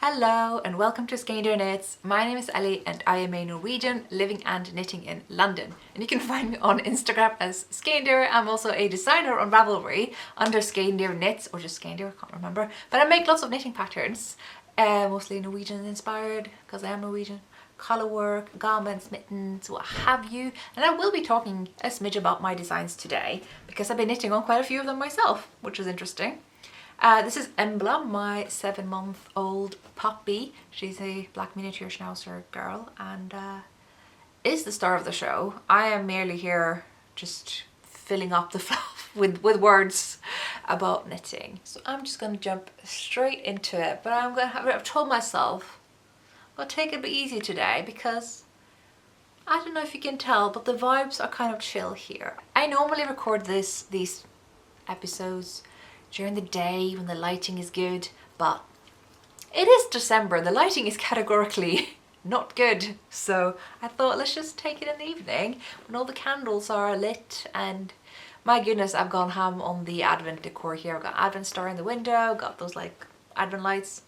Hello and welcome to Skeindeer Knits. My name is Ellie and I am a Norwegian living and knitting in London. And you can find me on Instagram as Skeindeer. I'm also a designer on Ravelry under Skeindeer Knits, or just Skeindeer, I can't remember. But I make lots of knitting patterns, mostly Norwegian inspired because I am Norwegian. Color work, garments, mittens, what have you. And I will be talking a smidge about my designs today because I've been knitting on quite a few of them myself, which is interesting. This is Embla, my 7-month-old puppy. She's a black miniature schnauzer girl and is the star of the show. I am merely here just filling up the fluff with words about knitting. So I'm just going to jump straight into it, but I've told myself I'll take it a bit easy today because I don't know if you can tell, but the vibes are kind of chill here. I normally record these episodes during the day when the lighting is good, but it is December. The lighting is categorically not good. So I thought let's just take it in the evening when all the candles are lit. And my goodness, I've gone ham on the advent decor here. I've got an advent star in the window, got those like advent lights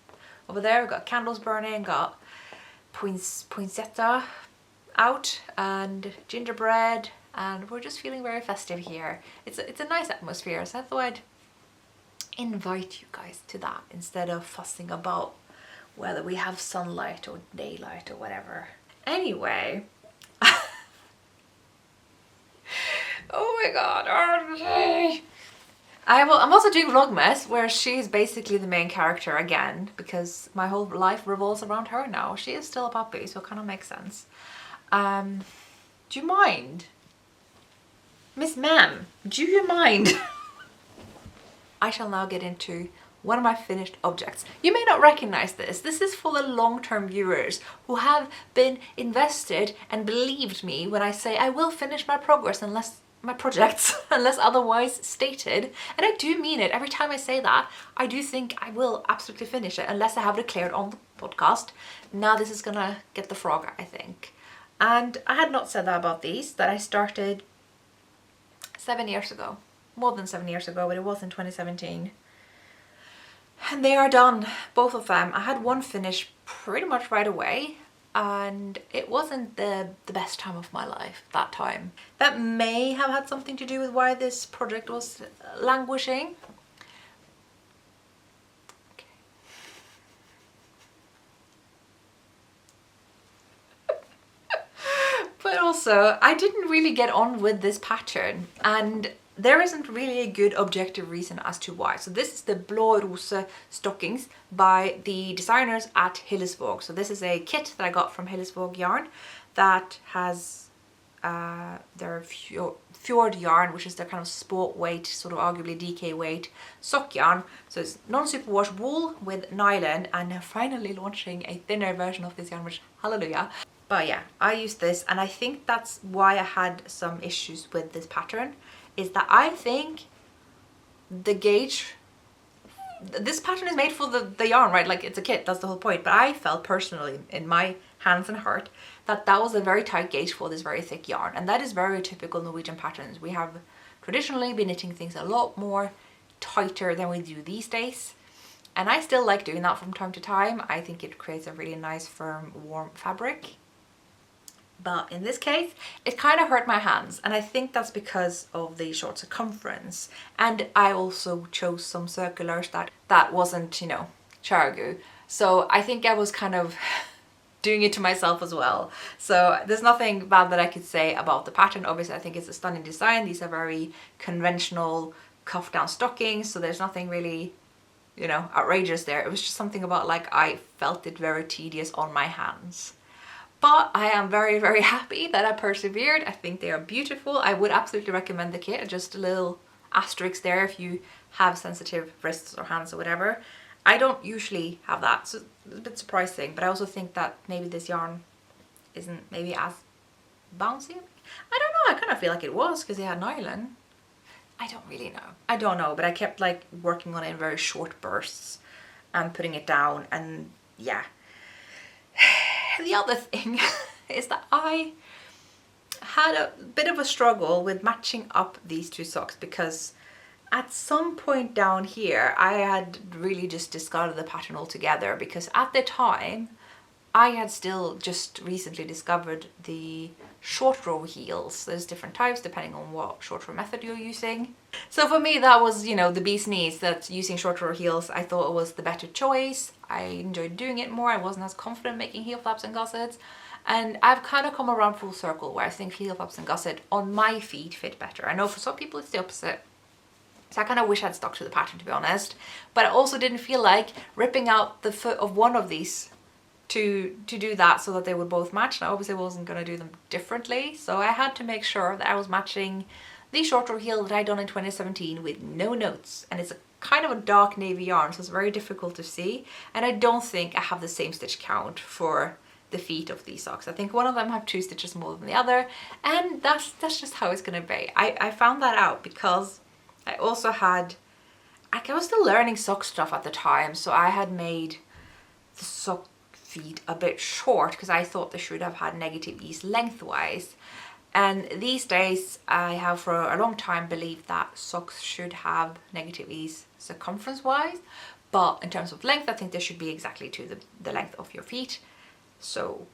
over there, I've got candles burning, got poinsettia out and gingerbread, and we're just feeling very festive here. It's a nice atmosphere, so I thought I'd invite you guys to that instead of fussing about whether we have sunlight or daylight or whatever. Anyway, oh my god, I'm also doing Vlogmas where she's basically the main character again because my whole life revolves around her now. She is still a puppy, so it kind of makes sense. Do you mind? Miss Ma'am, do you mind? I shall now get into one of my finished objects. You may not recognize this. This is for the long-term viewers who have been invested and believed me when I say I will finish my projects unless otherwise stated. And I do mean it. Every time I say that, I do think I will absolutely finish it unless I have declared on the podcast. Now this is gonna get the frog, I think. And I had not said that about these, that I started 7 years ago. More than 7 years ago, but it was in 2017. And they are done, both of them. I had one finished pretty much right away, and it wasn't the best time of my life that time. That may have had something to do with why this project was languishing. But also, I didn't really get on with this pattern, and there isn't really a good objective reason as to why. So this is the Blå Rose stockings by the designers at Hillesvåg. So this is a kit that I got from Hillesvåg yarn that has their fjord yarn, which is their kind of sport weight, sort of arguably DK weight sock yarn. So it's non-superwash wool with nylon, and they're finally launching a thinner version of this yarn, which hallelujah. But yeah, I used this, and I think that's why I had some issues with this pattern, is that I think the gauge, this pattern is made for the yarn, right? Like it's a kit, that's the whole point. But I felt personally in my hands and heart that was a very tight gauge for this very thick yarn. And that is very typical Norwegian patterns. We have traditionally been knitting things a lot more tighter than we do these days. And I still like doing that from time to time. I think it creates a really nice, firm, warm fabric. But in this case, it kind of hurt my hands, and I think that's because of the short circumference. And I also chose some circulars that wasn't, you know, charagu. So I think I was kind of doing it to myself as well. So there's nothing bad that I could say about the pattern. Obviously, I think it's a stunning design. These are very conventional cuff down stockings, so there's nothing really, you know, outrageous there. It was just something about like I felt it very tedious on my hands. But I am very, very happy that I persevered. I think they are beautiful. I would absolutely recommend the kit. Just a little asterisk there if you have sensitive wrists or hands or whatever. I don't usually have that, so it's a bit surprising. But I also think that maybe this yarn isn't maybe as bouncy. I don't know, I kind of feel like it was because it had nylon. I don't really know. I don't know, but I kept like working on it in very short bursts and putting it down, and yeah. The other thing is that I had a bit of a struggle with matching up these two socks because at some point down here, I had really just discarded the pattern altogether because at the time, I had still just recently discovered the short row heels. There's different types depending on what short row method you're using. So for me, that was, you know, the bee's knees, that using short row heels, I thought it was the better choice. I enjoyed doing it more. I wasn't as confident making heel flaps and gussets. And I've kind of come around full circle where I think heel flaps and gusset on my feet fit better. I know for some people it's the opposite. So I kind of wish I'd stuck to the pattern, to be honest. But I also didn't feel like ripping out the foot of one of these to do that so that they would both match. And I obviously wasn't going to do them differently. So I had to make sure that I was matching the short row heel that I'd done in 2017 with no notes. And it's a kind of a dark navy yarn, so it's very difficult to see. And I don't think I have the same stitch count for the feet of these socks. I think one of them have 2 stitches more than the other. And that's just how it's going to be. I found that out because I also had, I was still learning sock stuff at the time. So I had made the sock feet a bit short because I thought they should have had negative ease lengthwise. And these days I have for a long time believed that socks should have negative ease circumference wise, but in terms of length I think they should be exactly to the length of your feet. So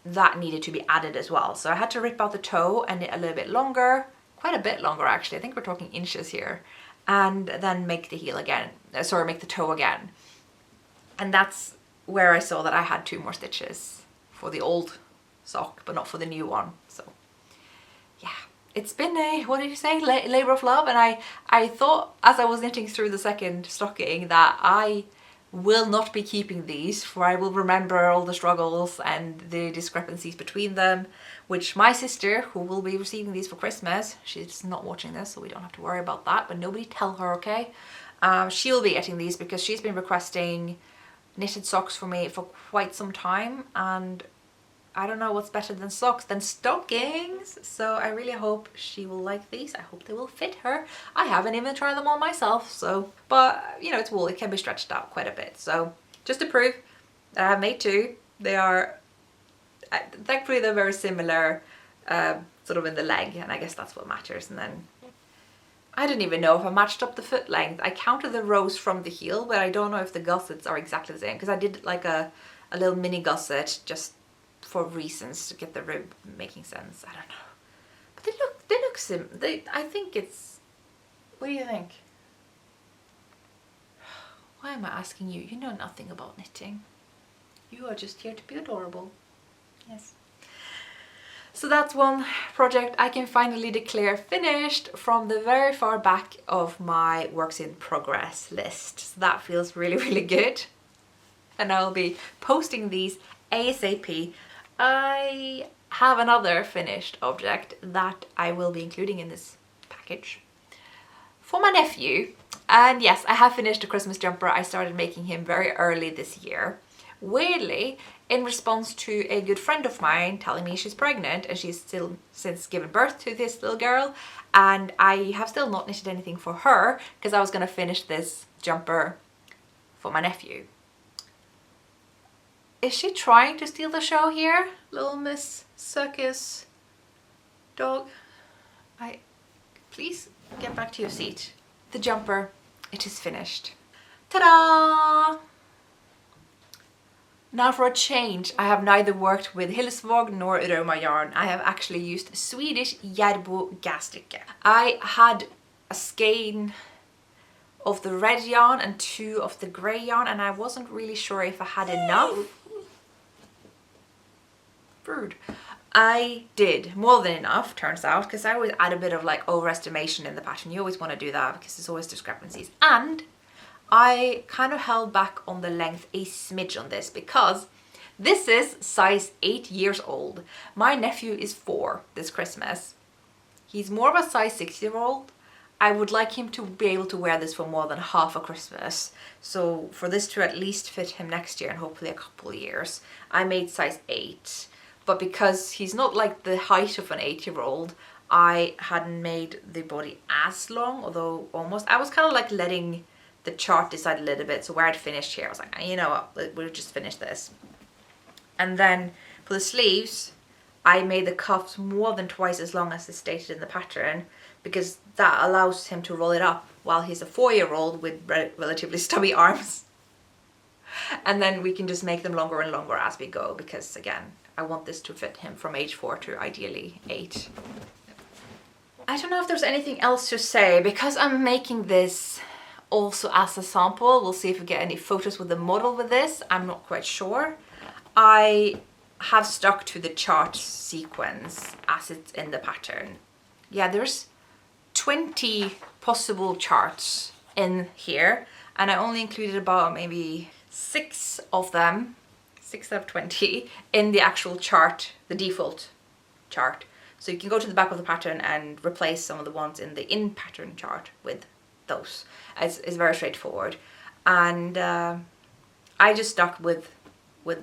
that needed to be added as well. So I had to rip out the toe and knit a little bit longer, quite a bit longer actually, I think we're talking inches here, and then make the heel again, make the toe again. And that's where I saw that I had 2 more stitches for the old sock, but not for the new one. So yeah, it's been a, what did you say, labor of love. And I thought as I was knitting through the second stocking that I will not be keeping these, for I will remember all the struggles and the discrepancies between them, which my sister, who will be receiving these for Christmas, she's not watching this so we don't have to worry about that, but nobody tell her, okay? She'll be getting these because she's been requesting knitted socks for me for quite some time, and I don't know what's better than socks than stockings. So I really hope she will like these. I hope they will fit her. I haven't even tried them on myself, so, but you know, it's wool, it can be stretched out quite a bit. So just to prove that I have made 2, they are, thankfully they're very similar, sort of in the leg, and I guess that's what matters. And then I didn't even know if I matched up the foot length. I counted the rows from the heel, but I don't know if the gussets are exactly the same because I did like a little mini gusset just for reasons to get the rib making sense. I don't know, but they look I think it's, what do you think? Why am I asking you? You know nothing about knitting. You are just here to be adorable. Yes. So that's one project I can finally declare finished from the very far back of my works in progress list. So that feels really, really good. And I'll be posting these ASAP. I have another finished object that I will be including in this package for my nephew. And yes, I have finished a Christmas jumper. I started making him very early this year. Weirdly, in response to a good friend of mine telling me she's pregnant and she's still since given birth to this little girl, and I have still not knitted anything for her because I was going to finish this jumper for my nephew. Is she trying to steal the show here? Little Miss Circus dog. Please get back to your seat. The jumper, it is finished. Ta-da! Now for a change, I have neither worked with Hillesvåg nor Roma yarn. I have actually used Swedish Järbo gasstycke. I had a skein of the red yarn and 2 of the grey yarn, and I wasn't really sure if I had enough. Rude. I did more than enough, turns out, because I always add a bit of like overestimation in the pattern. You always want to do that because there's always discrepancies. And I kind of held back on the length a smidge on this because this is size 8 years old. My nephew is 4 this Christmas. He's more of a size 6-year-old. I would like him to be able to wear this for more than half a Christmas. So for this to at least fit him next year and hopefully a couple of years, I made size 8. But because he's not like the height of an 8-year-old, I hadn't made the body as long, although almost. I was kind of like letting the chart decide a little bit. So where I'd finished here, I was like, you know what, we'll just finish this. And then for the sleeves, I made the cuffs more than twice as long as is stated in the pattern because that allows him to roll it up while he's a 4-year-old with relatively stubby arms. And then we can just make them longer and longer as we go, because again, I want this to fit him from age 4 to ideally 8. I don't know if there's anything else to say, because I'm making this also as a sample. We'll see if we get any photos with the model with this. I'm not quite sure. I have stuck to the chart sequence as it's in the pattern. Yeah, there's 20 possible charts in here, and I only included about maybe 6 of them, 6 out of 20, in the actual chart, the default chart. So you can go to the back of the pattern and replace some of the ones in the in pattern chart with those. It's very straightforward, and I just stuck with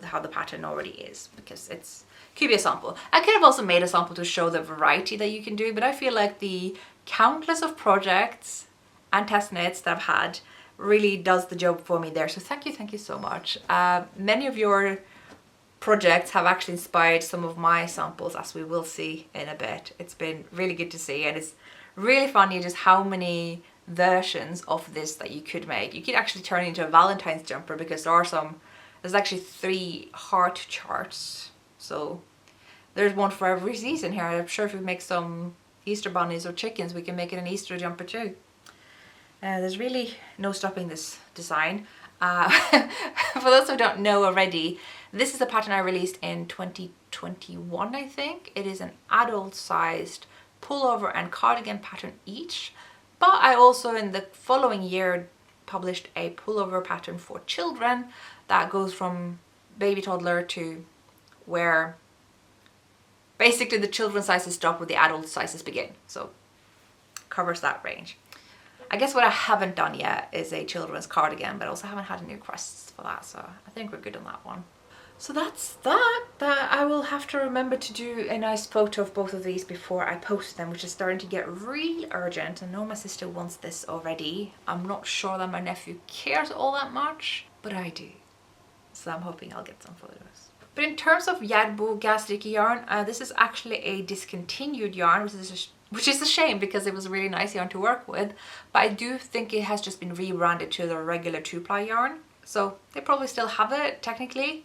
how the pattern already is, because it's could be a sample. I could have also made a sample to show the variety that you can do, but I feel like the countless of projects and test knits that I've had really does the job for me there. So thank you so much. Many of your projects have actually inspired some of my samples, as we will see in a bit. It's been really good to see, and it's really funny just how many versions of this that you could make. You could actually turn it into a Valentine's jumper, because there's actually 3 heart charts. So there's one for every season here. I'm sure if we make some Easter bunnies or chickens, we can make it an Easter jumper too. There's really no stopping this design. For those who don't know already, this is a pattern I released in 2021, I think. It is an adult-sized pullover and cardigan pattern each, but I also in the following year published a pullover pattern for children that goes from baby toddler to where basically the children's sizes stop where the adult sizes begin. So covers that range. I guess what I haven't done yet is a children's cardigan, but I also haven't had any requests for that, so I think we're good on that one. So that's that. I will have to remember to do a nice photo of both of these before I post them, which is starting to get really urgent. I know my sister wants this already. I'm not sure that my nephew cares all that much, but I do. So I'm hoping I'll get some photos. But in terms of Jadbo Gasrike yarn, this is actually a discontinued yarn, which is a shame, because it was a really nice yarn to work with. But I do think it has just been rebranded to the regular 2-ply yarn. So they probably still have it, technically.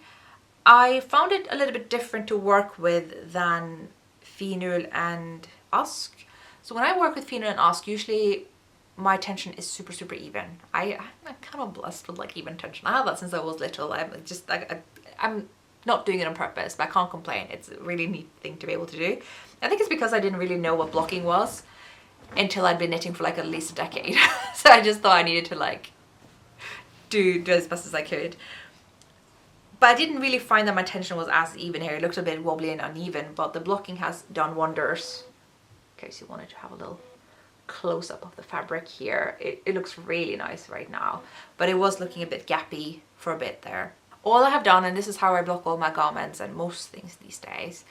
I found it a little bit different to work with than Finul and Ask. So when I work with Finul and Ask, usually my tension is super even. I'm kind of blessed with like even tension. I have that since I was little. I'm not doing it on purpose, but I can't complain. It's a really neat thing to be able to do. I think it's because I didn't really know what blocking was until I'd been knitting for like at least a decade. So I just thought I needed to like do as best as I could. But I didn't really find that my tension was as even here. It looked a bit wobbly and uneven, but the blocking has done wonders. In case you wanted to have a little close-up of the fabric here. It looks really nice right now, but it was looking a bit gappy for a bit there. All I have done, and this is how I block all my garments and most things these days,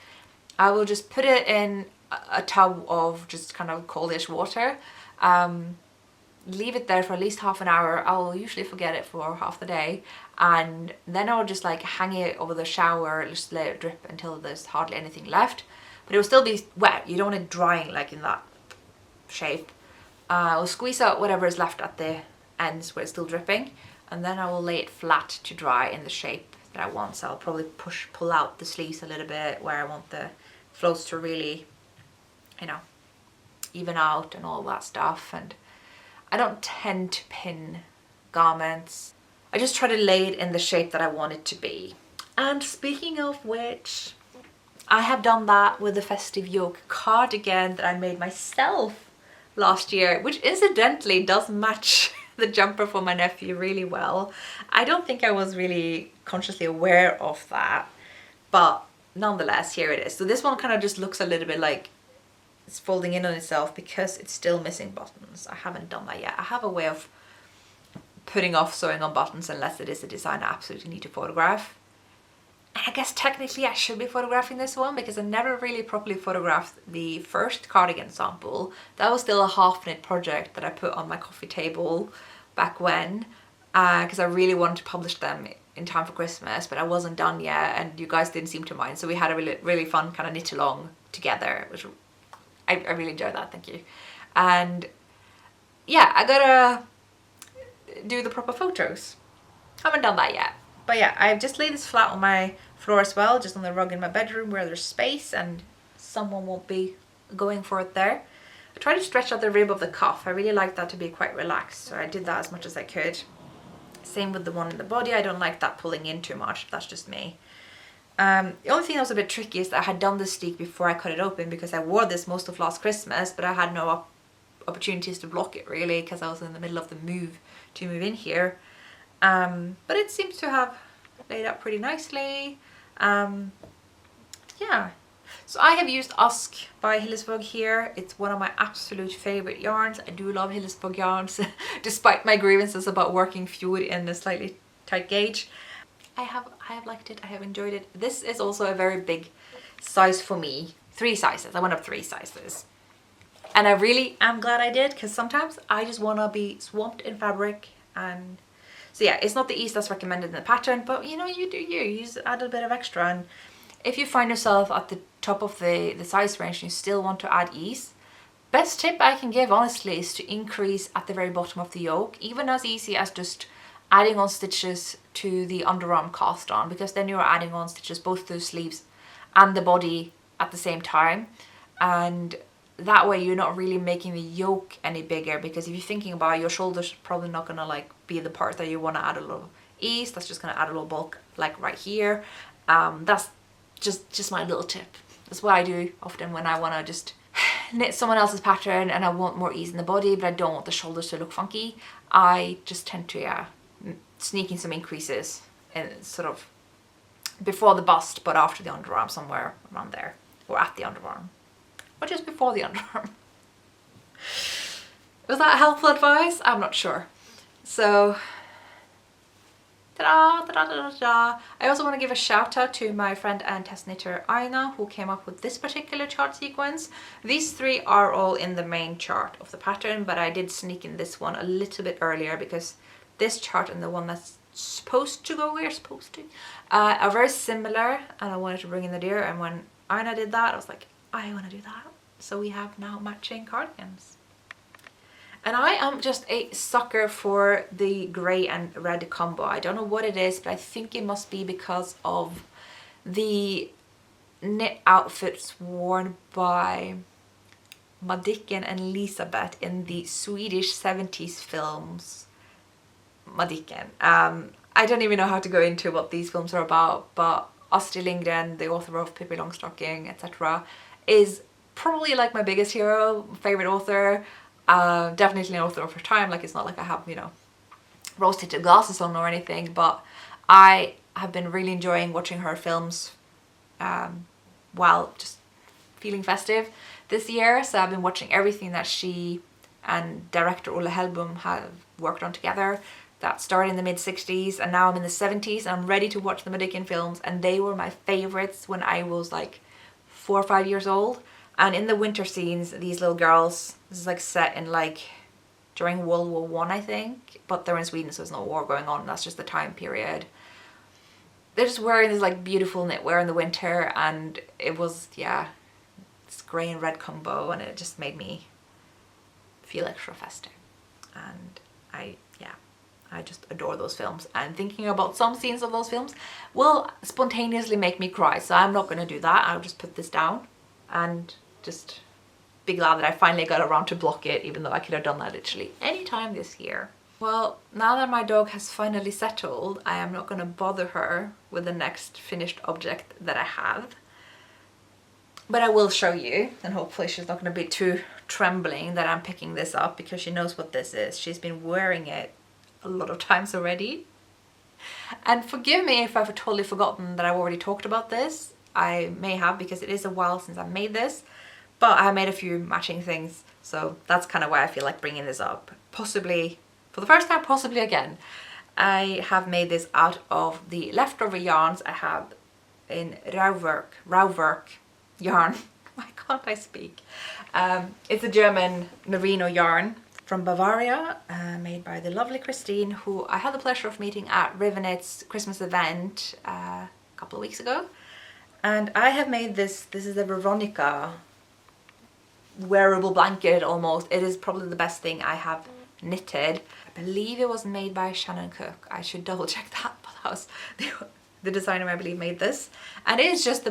I will just put it in a tub of just kind of coldish water, leave it there for at least half an hour. I'll usually forget it for half the day, and then I'll just like hang it over the shower, just let it drip until there's hardly anything left, but it will still be wet. You don't want it drying like in that shape. I'll squeeze out whatever is left at the ends where it's still dripping, and then I will lay it flat to dry in the shape that I want. So I'll probably pull out the sleeves a little bit where I want the floats to really, you know, even out and all that stuff. And I don't tend to pin garments. I just try to lay it in the shape that I want it to be. And speaking of which, I have done that with the festive yoke cardigan that I made myself last year, which incidentally does match the jumper for my nephew really well. I don't think I was really consciously aware of that, but nonetheless, here it is. So this one kind of just looks a little bit like it's folding in on itself because it's still missing buttons. I haven't done that yet. I have a way of putting off sewing on buttons unless it is a design I absolutely need to photograph. And I guess technically I should be photographing this one because I never really properly photographed the first cardigan sample. That was still a half knit project that I put on my coffee table back when, because I really wanted to publish them in time for Christmas, but I wasn't done yet and you guys didn't seem to mind. So we had a really fun kind of knit along together, which I really enjoyed that, thank you. And yeah, I gotta do the proper photos. Haven't done that yet. But yeah, I've just laid this flat on my floor as well, just on the rug in my bedroom where there's space and someone won't be going for it there. I tried to stretch out the rib of the cuff. I really like that to be quite relaxed, so I did that as much as I could. Same with the one in the body. I don't like that pulling in too much. That's just me. The only thing that was a bit tricky is that I had done this sleeve before I cut it open, because I wore this most of last Christmas, but I had no opportunities to block it really because I was in the middle of the move to move in here. But it seems to have laid out pretty nicely. Yeah. So I have used Usk by Hillesvåg here. It's one of my absolute favorite yarns. I do love Hillesvåg yarns, despite my grievances about working fewer in a slightly tight gauge. I have liked it. I have enjoyed it. This is also a very big size for me. 3 sizes. I went up 3 sizes. And I really am glad I did, because sometimes I just want to be swamped in fabric. And so yeah, it's not the ease that's recommended in the pattern, but you know, you do you just add a bit of extra. And if you find yourself at the top of the size range and you still want to add ease, best tip I can give honestly is to increase at the very bottom of the yoke, even as easy as just adding on stitches to the underarm cast on, because then you're adding on stitches both to the sleeves and the body at the same time, and that way you're not really making the yoke any bigger, because if you're thinking about it, your shoulders probably not gonna like be the part that you want to add a little ease. That's just gonna add a little bulk like right here. That's just my little tip. That's what I do often when I want to just knit someone else's pattern and I want more ease in the body, but I don't want the shoulders to look funky. I just tend to sneak in some increases in sort of before the bust, but after the underarm, somewhere around there, or at the underarm, or just before the underarm. Was that helpful advice? I'm not sure. So ta-da, ta-da, ta-da, ta-da. I also want to give a shout out to my friend and test knitter Aina, who came up with this particular chart sequence. These 3 are all in the main chart of the pattern, but I did sneak in this one a little bit earlier because this chart and the one that's supposed to go where supposed to are very similar, and I wanted to bring in the deer. And when Aina did that, I was like, I want to do that. So we have now matching cardigans. And I am just a sucker for the grey and red combo. I don't know what it is, but I think it must be because of the knit outfits worn by Madicken and Elisabeth in the Swedish 70s films. Madicken. I don't even know how to go into what these films are about, but Astrid Lindgren, the author of Pippi Longstocking, etc., is probably like my biggest hero, favorite author. Definitely an author of her time. Like, it's not like I have, you know, rose-tinted glasses on or anything, but I have been really enjoying watching her films while just feeling festive this year. So I've been watching everything that she and director Olle Hellbom have worked on together. That started in the mid-60s, and now I'm in the 70s. I'm ready to watch the Madicken films, and they were my favorites when I was like 4 or 5 years old. And in the winter scenes, these little girls, this is like set in like during World War One, I think, but they're in Sweden, so there's no war going on. That's just the time period. They're just wearing this like beautiful knitwear in the winter, and it was, yeah, this grey and red combo, and it just made me feel extra festive. And I just adore those films, and thinking about some scenes of those films will spontaneously make me cry. So I'm not going to do that. I'll just put this down and just be glad that I finally got around to block it, even though I could have done that literally any time this year. Well, now that my dog has finally settled, I am not going to bother her with the next finished object that I have. But I will show you, and hopefully she's not going to be too trembling that I'm picking this up, because she knows what this is. She's been wearing it a lot of times already. And forgive me if I've totally forgotten that I've already talked about this. I may have, because it is a while since I made this, but I made a few matching things, so that's kind of why I feel like bringing this up. Possibly for the first time, possibly again. I have made this out of the leftover yarns I have in Rauwerk yarn. Why can't I speak? It's a German merino yarn from Bavaria, made by the lovely Christine, who I had the pleasure of meeting at Rivenet's Christmas event a couple of weeks ago. And I have made this. This is a Veronica wearable blanket almost. It is probably the best thing I have knitted. I believe it was made by Shannon Cook. I should double check that, but that was the designer I believe made this. And it is just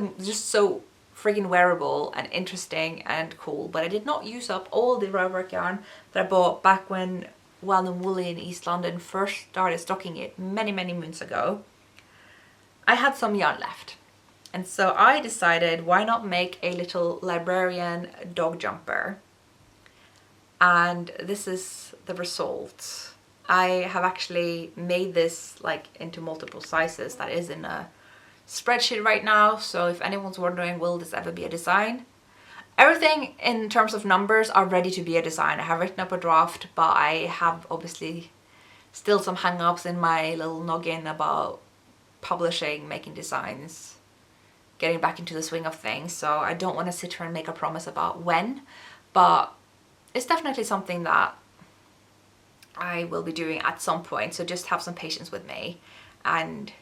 so friggin' wearable and interesting and cool. But I did not use up all the Rowwork yarn that I bought back when Well and Woolly in East London first started stocking it many moons ago. I had some yarn left. And so I decided, why not make a little librarian dog jumper? And this is the result. I have actually made this like into multiple sizes. That is in a spreadsheet right now. So if anyone's wondering, will this ever be a design? Everything in terms of numbers are ready to be a design. I have written up a draft, but I have obviously still some hang-ups in my little noggin about publishing, making designs, getting back into the swing of things. So I don't want to sit here and make a promise about when, but it's definitely something that I will be doing at some point. So just have some patience with me and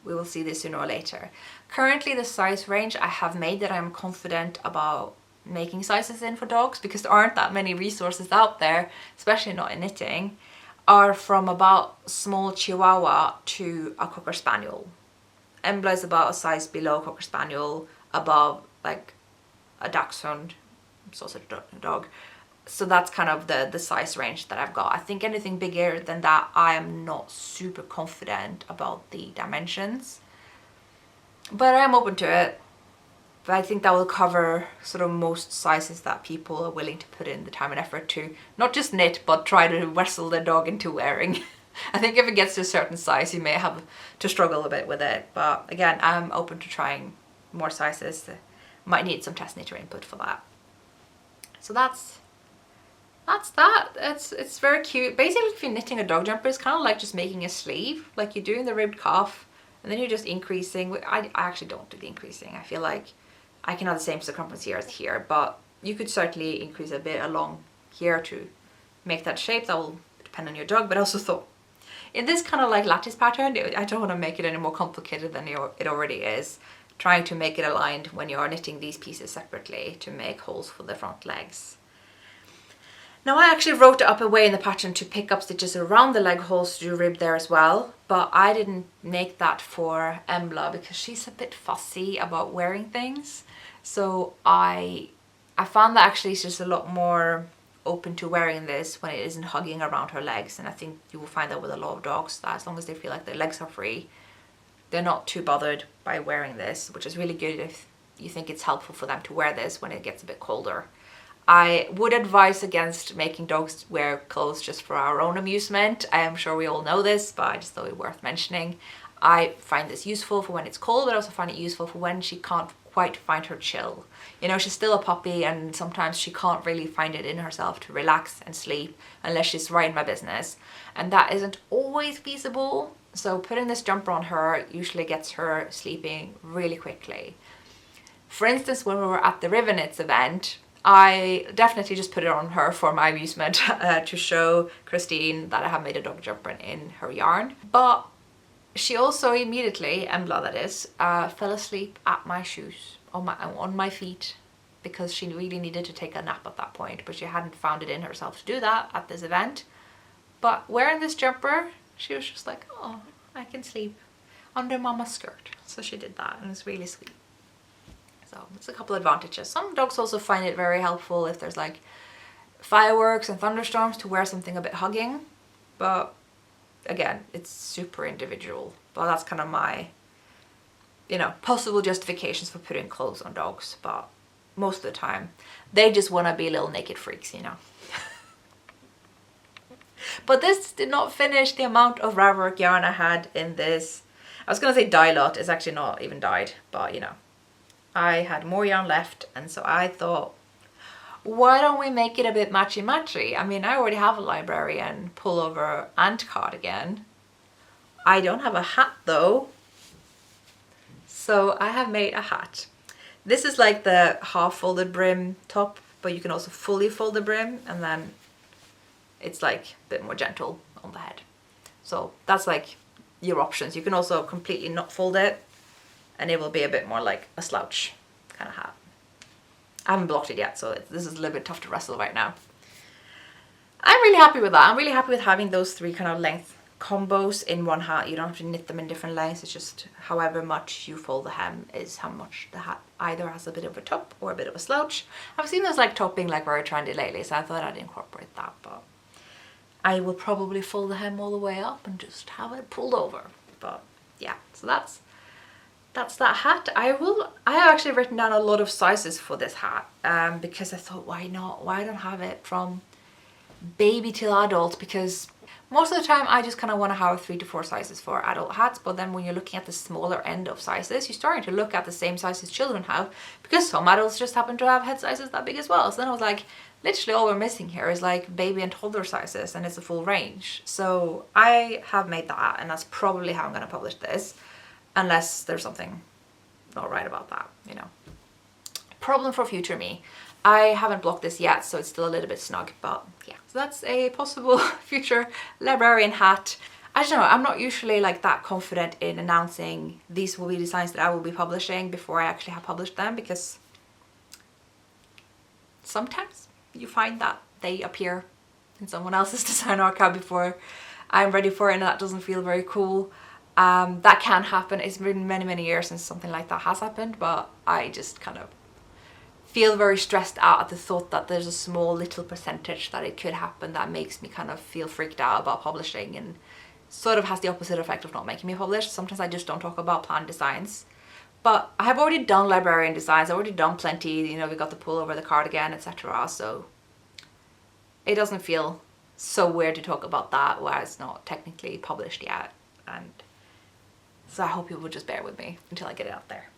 we will see this sooner or later. Currently the size range I have made that I'm confident about making sizes in for dogs, because there aren't that many resources out there, especially not in knitting, are from about small Chihuahua to a Cocker Spaniel. Embla is about a size below Cocker Spaniel, above like a Dachshund, sausage dog. So that's kind of the size range that I've got. I think anything bigger than that, I am not super confident about the dimensions. But I am open to it. But I think that will cover sort of most sizes that people are willing to put in the time and effort to not just knit, but try to wrestle their dog into wearing. I think if it gets to a certain size, you may have to struggle a bit with it. But again, I'm open to trying more sizes. Might need some test knitter input for that. So that's that. It's very cute. Basically, if you're knitting a dog jumper, it's kind of like just making a sleeve, like you do in the ribbed calf, and then you're just increasing. I actually don't do the increasing. I feel like I can have the same circumference here as here, but you could certainly increase a bit along here to make that shape. That will depend on your dog, but I also thought in this kind of like lattice pattern, I don't want to make it any more complicated than it already is. Trying to make it aligned when you are knitting these pieces separately to make holes for the front legs. Now I actually wrote it up a way in the pattern to pick up stitches around the leg holes to do rib there as well, but I didn't make that for Embla because she's a bit fussy about wearing things. So I found that actually she's a lot more open to wearing this when it isn't hugging around her legs, and I think you will find that with a lot of dogs, that as long as they feel like their legs are free, they're not too bothered by wearing this, which is really good if you think it's helpful for them to wear this when it gets a bit colder. I would advise against making dogs wear clothes just for our own amusement. I am sure we all know this, but I just thought it worth mentioning. I find this useful for when it's cold, but I also find it useful for when she can't quite find her chill. You know, she's still a puppy and sometimes she can't really find it in herself to relax and sleep unless she's right in my business. And that isn't always feasible. So putting this jumper on her usually gets her sleeping really quickly. For instance, when we were at the River Knits event, I definitely just put it on her for my amusement to show Christine that I have made a dog jumper in her yarn. But she also immediately, Embla that is, fell asleep at my shoes, on my feet, because she really needed to take a nap at that point, but she hadn't found it in herself to do that at this event. But wearing this jumper, she was just like, oh, I can sleep under mama's skirt. So she did that, and it's really sweet. So it's a couple advantages. Some dogs also find it very helpful if there's like fireworks and thunderstorms to wear something a bit hugging. But again, it's super individual. But that's kind of my, you know, possible justifications for putting clothes on dogs. But most of the time, they just want to be little naked freaks, you know. But this did not finish the amount of Rowwork yarn I had in this. I was going to say dye lot. It's actually not even dyed, but you know. I had more yarn left, and so I thought, why don't we make it a bit matchy-matchy? I mean, I already have a librarian pullover and cardigan. I don't have a hat though, so I have made a hat. This is like the half folded brim top, but you can also fully fold the brim, and then it's like a bit more gentle on the head. So that's like your options. You can also completely not fold it, and it will be a bit more like a slouch kind of hat. I haven't blocked it yet, so this is a little bit tough to wrestle right now. I'm really happy with that. I'm really happy with having those 3 kind of length combos in one hat. You don't have to knit them in different lengths. It's just however much you fold the hem is how much the hat either has a bit of a top or a bit of a slouch. I've seen those like top being like very trendy lately, so I thought I'd incorporate that, but I will probably fold the hem all the way up and just have it pulled over. But yeah, so that's that hat. I have actually written down a lot of sizes for this hat because I thought, why not? Why don't have it from baby till adult? Because most of the time I just kind of want to have 3 to 4 sizes for adult hats, but then when you're looking at the smaller end of sizes, you're starting to look at the same sizes children have, because some adults just happen to have head sizes that big as well. So then I was like, literally all we're missing here is like baby and toddler sizes, and it's a full range. So I have made that, and that's probably how I'm going to publish this, unless there's something not right about that, you know. Problem for future me. I haven't blocked this yet, so it's still a little bit snug, but yeah. So that's a possible future librarian hat. I don't know, I'm not usually like that confident in announcing these will be designs that I will be publishing before I actually have published them, because sometimes you find that they appear in someone else's design archive before I'm ready for it, and that doesn't feel very cool. That can happen. It's been many years since something like that has happened, but I just kind of feel very stressed out at the thought that there's a small little percentage that it could happen that makes me kind of feel freaked out about publishing, and sort of has the opposite effect of not making me publish. Sometimes I just don't talk about planned designs. But I have already done librarian designs, I've already done plenty, you know, we got the pull over the cardigan, etc. So it doesn't feel so weird to talk about that where it's not technically published yet. And so I hope you will just bear with me until I get it out there.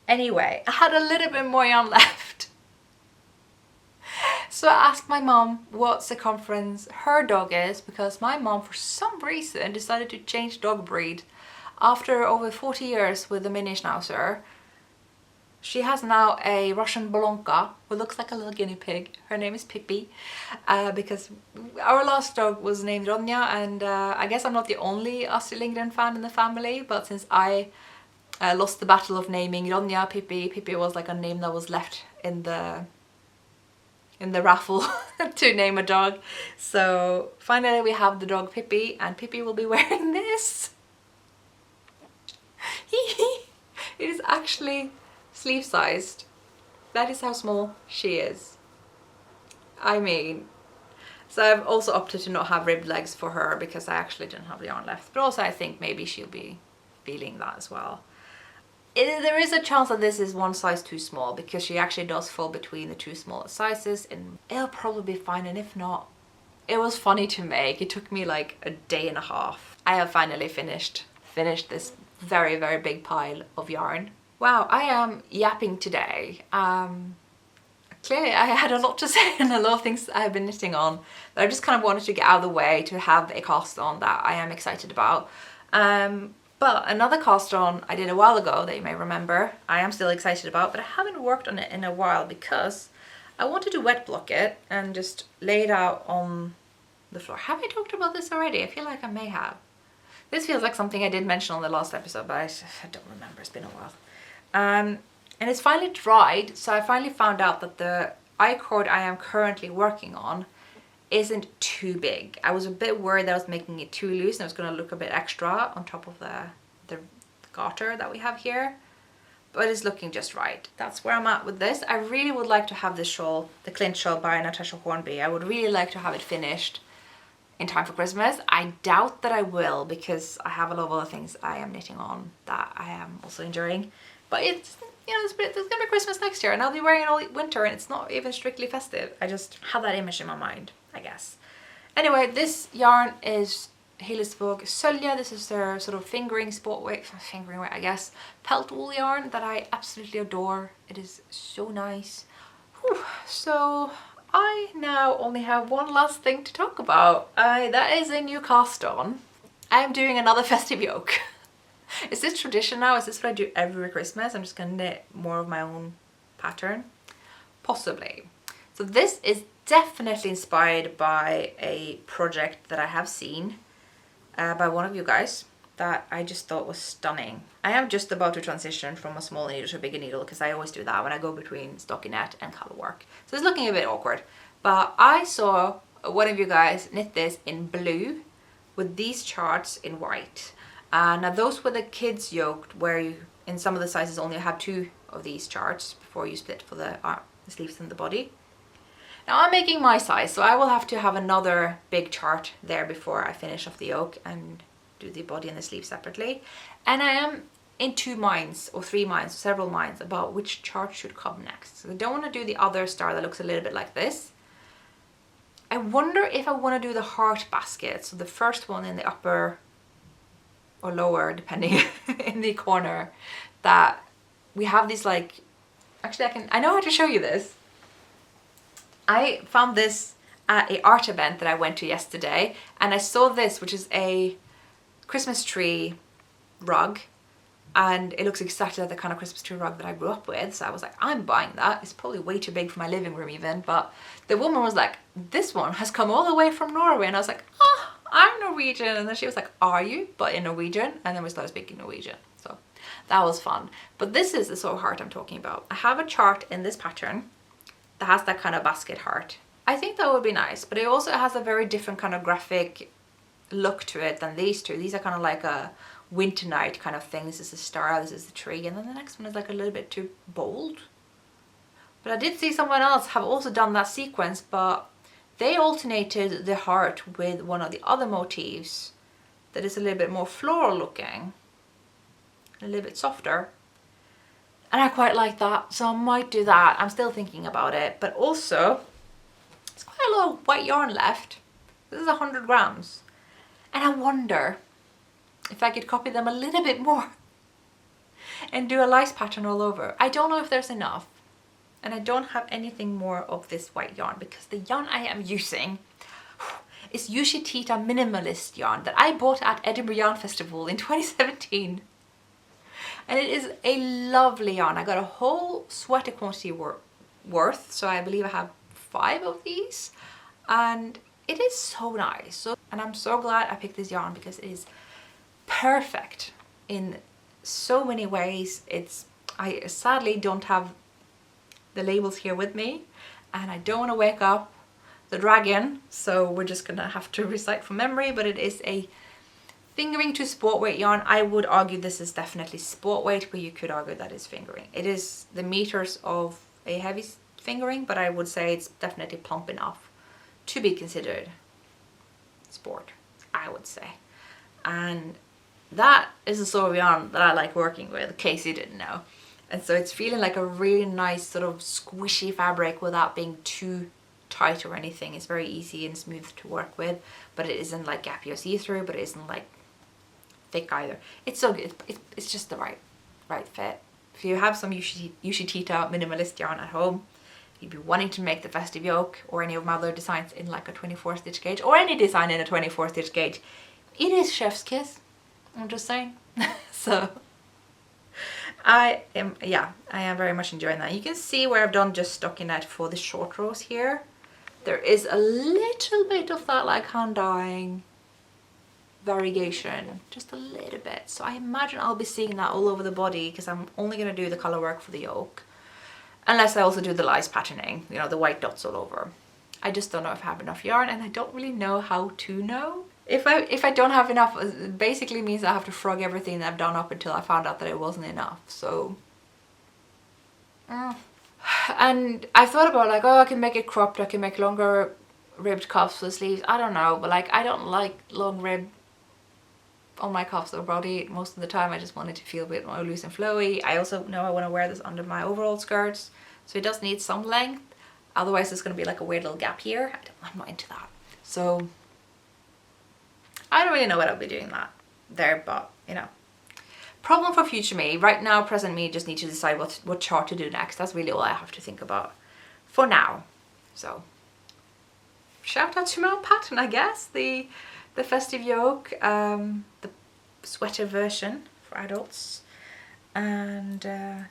Anyway, I had a little bit more yarn left. So I asked my mom what circumference her dog is, because my mom for some reason decided to change dog breed. After over 40 years with a mini schnauzer, she has now a Russian Bolonka who looks like a little guinea pig. Her name is Pippi, because our last dog was named Ronja, and I guess I'm not the only Astrid Lindgren fan in the family, but since I lost the battle of naming Ronja, Pippi was like a name that was left in the raffle to name a dog. So finally we have the dog Pippi, and Pippi will be wearing this. It is actually sleeve sized. That is how small she is. I mean, so I've also opted to not have ribbed legs for her because I actually didn't have the yarn left, but also I think maybe she'll be feeling that as well. There is a chance that this is one size too small, because she actually does fall between the 2 smallest sizes, and it'll probably be fine. And if not, it was funny to make. It took me like a day and a half. I have finally finished this very big pile of yarn. Wow, I am yapping today. Clearly I had a lot to say and a lot of things I've been knitting on that I just kind of wanted to get out of the way to have a cast on that I am excited about. But another cast on I did a while ago that you may remember, I am still excited about, but I haven't worked on it in a while because I wanted to wet block it and just lay it out on the floor. Have I talked about this already? I feel like I may have. This feels like something I did mention on the last episode, but I don't remember, it's been a while. And it's finally dried, so I finally found out that the I-cord I am currently working on isn't too big. I was a bit worried that I was making it too loose and it was going to look a bit extra on top of the garter that we have here, but it's looking just right. That's where I'm at with this. I really would like to have this shawl, the Clint shawl by Natasha Hornby. I would really like to have it finished in time for Christmas. I doubt that I will, because I have a lot of other things I am knitting on that I am also enjoying. But it's, you know, there's gonna be Christmas next year and I'll be wearing it all winter and it's not even strictly festive. I just have that image in my mind, I guess. Anyway, this yarn is Hillesvåg Sölja. This is their sort of fingering weight, I guess, pelt wool yarn that I absolutely adore. It is so nice. Whew. So I now only have one last thing to talk about. That is a new cast on. I'm doing another festive yoke. Is this tradition now? Is this what I do every Christmas? I'm just gonna knit more of my own pattern? Possibly. So this is definitely inspired by a project that I have seen by one of you guys. that I just thought was stunning. I am just about to transition from a small needle to a bigger needle because I always do that when I go between stockinette and color work. So it's looking a bit awkward. But I saw one of you guys knit this in blue with these charts in white. Now those were the kids yoke where you, in some of the sizes, only have 2 of these charts before you split for the sleeves and the body. Now I'm making my size, so I will have to have another big chart there before I finish off the yoke and do the body and the sleeve separately. And I am in 2 minds or 3 minds, several minds about which chart should come next. So I don't want to do the other star that looks a little bit like this. I wonder if I want to do the heart basket, so the first one in the upper or lower, depending, in the corner, that we have these like, actually I know how to show you this. I found this at a art event that I went to yesterday, and I saw this, which is a Christmas tree rug, and it looks exactly like the kind of Christmas tree rug that I grew up with. So I was like, I'm buying that. It's probably way too big for my living room even, but the woman was like, this one has come all the way from Norway, and I was like, oh, I'm Norwegian. And then she was like, are you? But in Norwegian. And then we started speaking Norwegian, so that was fun. But this is the sort of heart I'm talking about. I have a chart in this pattern that has that kind of basket heart. I think that would be nice, but it also has a very different kind of graphic look to it than these two. These are kind of like a winter night kind of thing. This is the star, this is the tree, and then the next one is like a little bit too bold. But I did see someone else have also done that sequence, but they alternated the heart with one of the other motifs that is a little bit more floral looking, a little bit softer. And I quite like that, so I might do that. I'm still thinking about it, but also there's quite a lot of white yarn left. This is 100 grams. And I wonder if I could copy them a little bit more and do a lice pattern all over. I don't know if there's enough, and I don't have anything more of this white yarn because the yarn I am using is Ushitita Minimalist yarn that I bought at Edinburgh Yarn Festival in 2017. And it is a lovely yarn. I got a whole sweater quantity worth, so I believe I have 5 of these, and it is so nice. And I'm so glad I picked this yarn because it is perfect in so many ways. I sadly don't have the labels here with me, and I don't want to wake up the dragon, so we're just gonna have to recite from memory. But it is a fingering to sport weight yarn. I would argue this is definitely sport weight, but you could argue that is fingering. It is the meters of a heavy fingering, but I would say it's definitely plump enough to be considered sport, I would say. And that is the sort of yarn that I like working with, in case you didn't know. And so it's feeling like a really nice sort of squishy fabric without being too tight or anything. It's very easy and smooth to work with, but it isn't like gappy or see-through, but it isn't like thick either. It's so good. It's just the right fit. If you have some Ushitita minimalist yarn at home, you'd be wanting to make the festive yoke or any of my other designs in like a 24 stitch gauge, or any design in a 24 stitch gauge, it is chef's kiss. I'm just saying. So I am very much enjoying that. You can see where I've done just stockinette for the short rows here. There is a little bit of that like hand dyeing variegation, just a little bit. So I imagine I'll be seeing that all over the body because I'm only going to do the color work for the yoke, unless I also do the lice patterning, you know, the white dots all over. I just don't know if I have enough yarn, and I don't really know how to know. If I don't have enough, it basically means I have to frog everything that I've done up until I found out that it wasn't enough. So and I thought about like, oh, I can make it cropped, I can make longer ribbed cuffs for the sleeves. I don't know, but like I don't like long rib on my cuffs or body most of the time. I just want it to feel a bit more loose and flowy. I also know I want to wear this under my overall skirts, so it does need some length. Otherwise there's going to be like a weird little gap here. I'm not into that. So I don't really know what I'll be doing there, but you know. Problem for future me. Right now, present me just need to decide what chart to do next. That's really all I have to think about for now. So shout out to my own pattern, I guess. The festive yoke, the sweater version for adults, and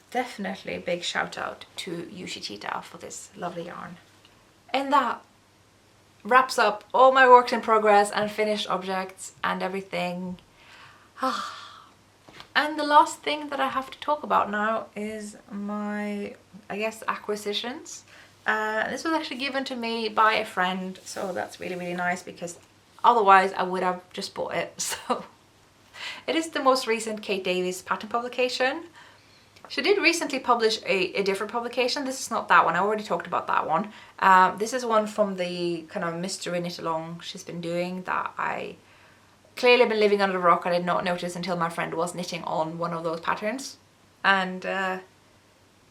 definitely a big shout out to Ushitita for this lovely yarn. And that wraps up all my works in progress and finished objects and everything. And the last thing that I have to talk about now is my, I guess, acquisitions. This was actually given to me by a friend, so that's really, really nice because otherwise I would have just bought it. So it is the most recent Kate Davies pattern publication. She did recently publish a different publication. This is not that one. I already talked about that one. This is one from the kind of mystery knit along she's been doing that I clearly been living under a rock. I did not notice until my friend was knitting on one of those patterns. And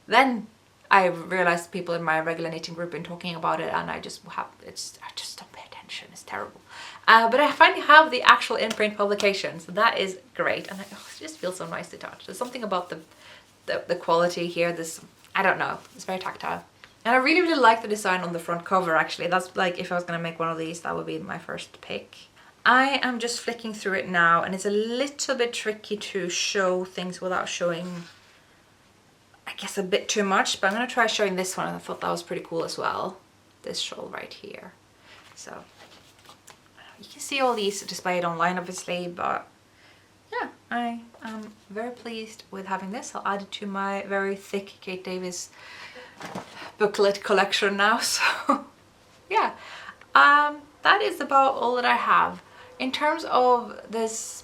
then I realized people in my regular knitting group been talking about it, and I just don't pay attention. It's terrible. But I finally have the actual in-print publication, so that is great. And it just feels so nice to touch. There's something about the quality here. I don't know, it's very tactile. And I really, really like the design on the front cover, actually. That's like, if I was going to make one of these, that would be my first pick. I am just flicking through it now, and it's a little bit tricky to show things without showing, I guess, a bit too much, but I'm going to try showing this one, and I thought that was pretty cool as well. This shawl right here. So you can see all these displayed online, obviously, but yeah, I am very pleased with having this. I'll add it to my very thick Kate Davies booklet collection now. So yeah, that is about all that I have. In terms of this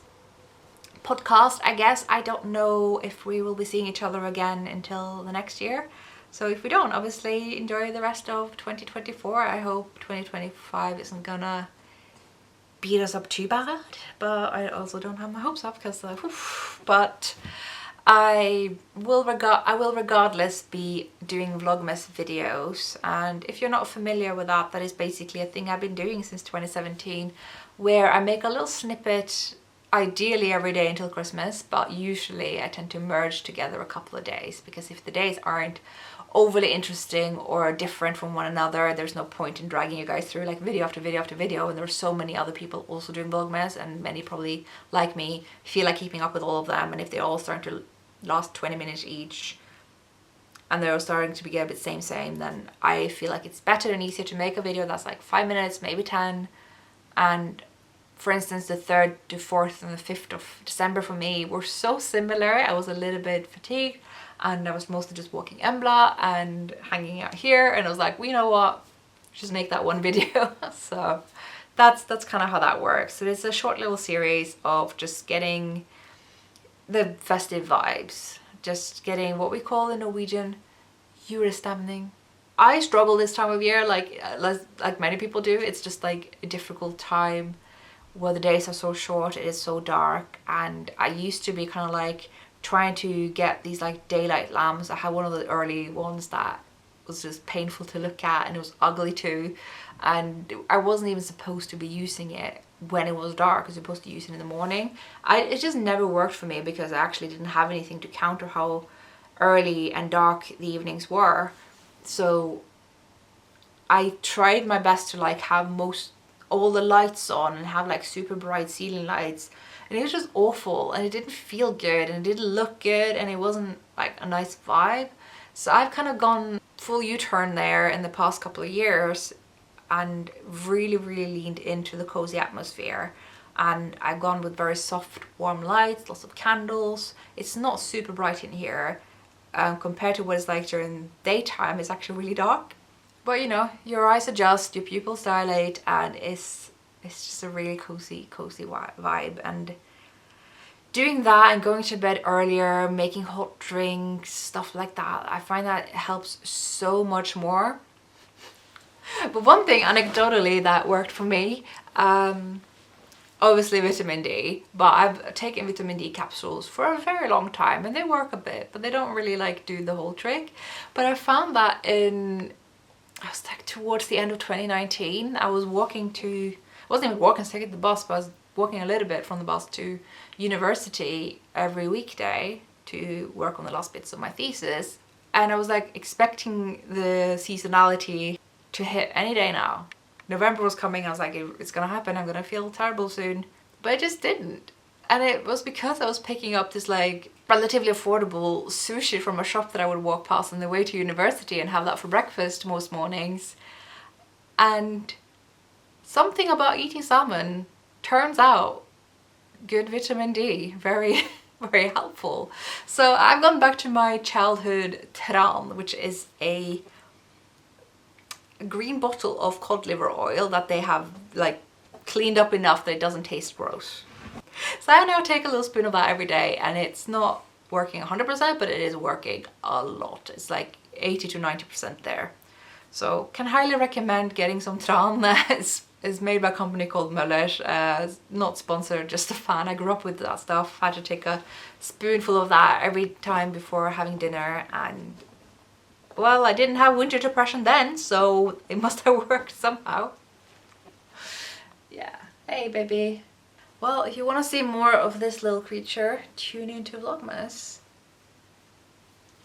podcast, I guess I don't know if we will be seeing each other again until the next year. So if we don't, obviously enjoy the rest of 2024. I hope 2025 isn't gonna beat us up too bad, but I also don't have my hopes up because but I will regardless be doing Vlogmas videos, and if you're not familiar with that, that is basically a thing I've been doing since 2017, where I make a little snippet ideally every day until Christmas, but usually I tend to merge together a couple of days, because if the days aren't overly interesting or different from one another, there's no point in dragging you guys through like video after video after video. And there are so many other people also doing Vlogmas, and many probably like me feel like keeping up with all of them, and if they all start to last 20 minutes each and they're starting to get a bit same, then I feel like it's better and easier to make a video that's like 5 minutes, maybe 10. And for instance, the 3rd to 4th and the 5th of December for me were so similar. I was a little bit fatigued, and I was mostly just walking Embla and hanging out here, and I was like, well, you know what, just make that one video. So that's kind of how that works. So it's a short little series of just getting the festive vibes, just getting what we call in Norwegian julestemning. I struggle this time of year, like many people do. It's just like a difficult time where the days are so short, it is so dark, and I used to be kind of like trying to get these like daylight lamps. I had one of the early ones that was just painful to look at, and it was ugly too, and I wasn't even supposed to be using it when it was dark. I was supposed to use it in the morning. It just never worked for me because I actually didn't have anything to counter how early and dark the evenings were. So I tried my best to like have all the lights on and have like super bright ceiling lights, and it was just awful, and it didn't feel good, and it didn't look good, and it wasn't like a nice vibe. So I've kind of gone full U-turn there in the past couple of years and really, really leaned into the cozy atmosphere. And I've gone with very soft, warm lights, lots of candles. It's not super bright in here. Compared to what it's like during daytime, it's actually really dark. But you know, your eyes adjust, your pupils dilate, and it's just a really cozy vibe. And doing that and going to bed earlier, making hot drinks, stuff like that, I find that it helps so much more. But one thing anecdotally that worked for me, obviously vitamin D, but I've taken vitamin D capsules for a very long time, and they work a bit, but they don't really like do the whole trick. But I found that I was like towards the end of 2019, I was walking to, I wasn't even walking, taking the bus, but I was walking a little bit from the bus to university every weekday to work on the last bits of my thesis. And I was like expecting the seasonality to hit any day now. November was coming, I was like, it's gonna happen, I'm gonna feel terrible soon. But it just didn't. And it was because I was picking up this like relatively affordable sushi from a shop that I would walk past on the way to university and have that for breakfast most mornings. And something about eating salmon turns out good vitamin D. Very, very helpful. So I've gone back to my childhood tran, which is a green bottle of cod liver oil that they have like cleaned up enough that it doesn't taste gross. So I now take a little spoon of that every day, and it's not working 100%, but it is working a lot. It's like 80 to 90% there. So can highly recommend getting some tran. It's made by a company called Møller. Not sponsored, just a fan. I grew up with that stuff. Had to take a spoonful of that every time before having dinner, and well, I didn't have winter depression then, so it must have worked somehow. Yeah. Hey, baby. Well, if you want to see more of this little creature, tune into Vlogmas.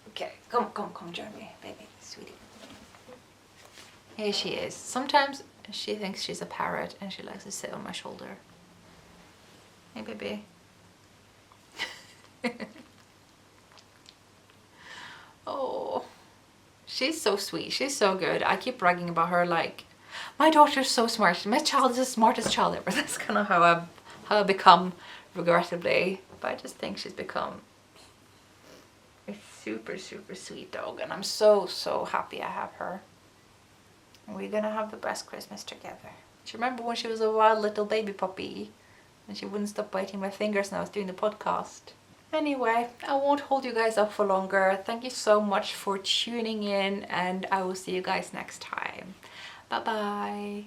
Okay, come, join me, baby, sweetie. Here she is. Sometimes she thinks she's a parrot and she likes to sit on my shoulder. Hey, baby. Oh, she's so sweet. She's so good. I keep bragging about her like, my daughter's so smart. My child is the smartest child ever. That's kind of how I've become, regrettably. But I just think she's become a super, super sweet dog. And I'm so, so happy I have her. We're gonna have the best Christmas together. Do you remember when she was a wild little baby puppy? And she wouldn't stop biting my fingers when I was doing the podcast. Anyway, I won't hold you guys up for longer. Thank you so much for tuning in, and I will see you guys next time. Bye bye.